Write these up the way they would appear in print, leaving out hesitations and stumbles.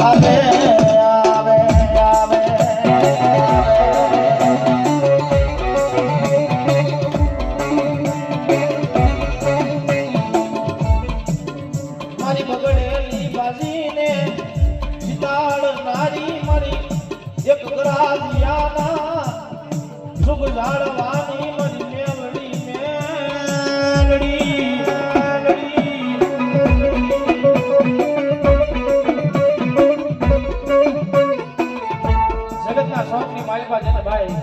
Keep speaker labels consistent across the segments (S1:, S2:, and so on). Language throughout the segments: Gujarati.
S1: આવે આવે આવે મારી બગડેલી બાજીને જીતાડનારી મારી એક ગરાજિયાના સુખ જાળવાની મારી મેલડી મેલડી જગતના શોખની માલિકા છે ને ભાઈ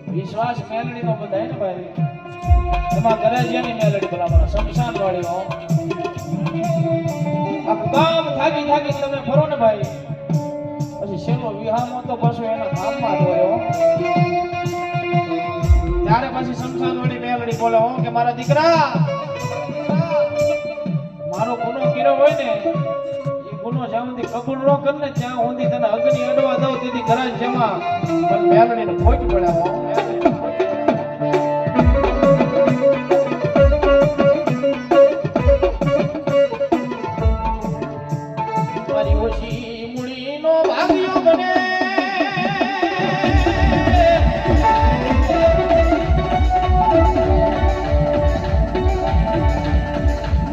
S1: વિશ્વાસ મેલડી નો બધાય ને ભાઈ એમાં ગરાજિયાની મેલડી ભલામણ શમશાન વાળી હો આ કામ થાકી થાકી તમે ફરો ને ભાઈ પછી શેનો વિહામો તો પશુ એના ધામમાં જ હોય ત્યારે પછી શમશાન વાળી મેલડી બોલે હો કે મારા દીકરા મારો ગુનો કર્યો હોય ને એ ગુનો જ્યાં સુધી કબૂલ ન કર ને ત્યાં સુધી તને અગ્નિ અડવા દઉં તેથી ઘરા જેમાં પણ મેલડીને ખોટ પડે હો મારી ઓછી મૂડીનો ભાગ્યો બને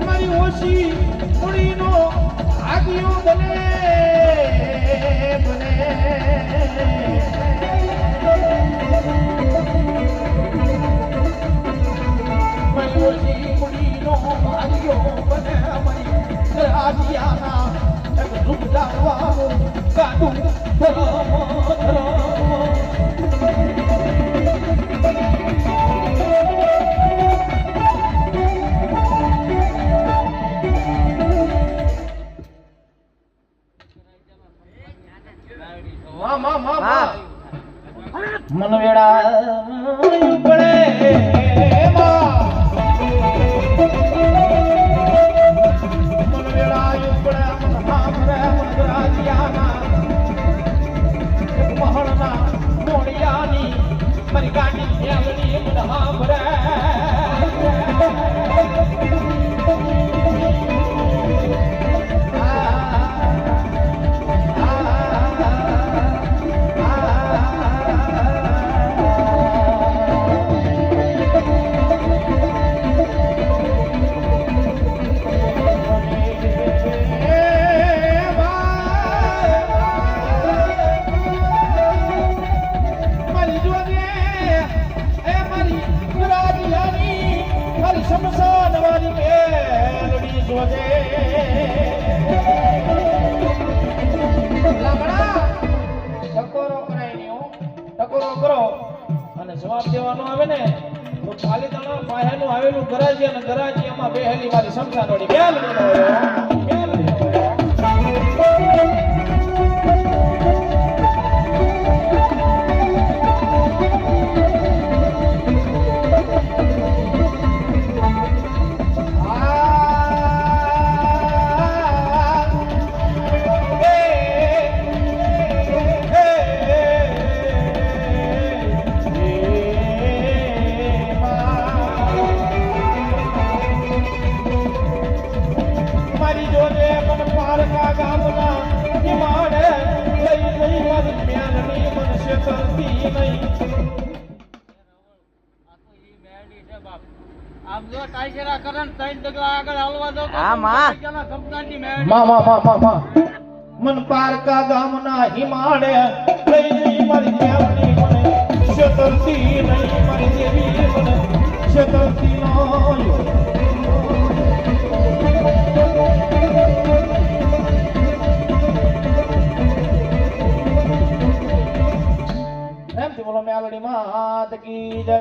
S1: મારી ઓછી મૂડીનો ભાગ્યો બને બને મારી ઓછી મૂડીનો ભાગ્યો બને મારી રાજિયાના રૂપ જાણવાનું કાઢું મન વેળા પડે જવાબ દેવાનો આવે ને તો પાલીતાણા પાયાનું આવેલું ગરાજી અને ગરાજી એમાં બેહેલી મારી શમશાન વાળી મેલડી નો મન પારકા ગામના હિમાડે લઈ જઈ મારી મેલડી મને છેતરતી નહીં મારી દેવી મને છેતરતી નો એમથી બોલો મેલડી માત કી જય।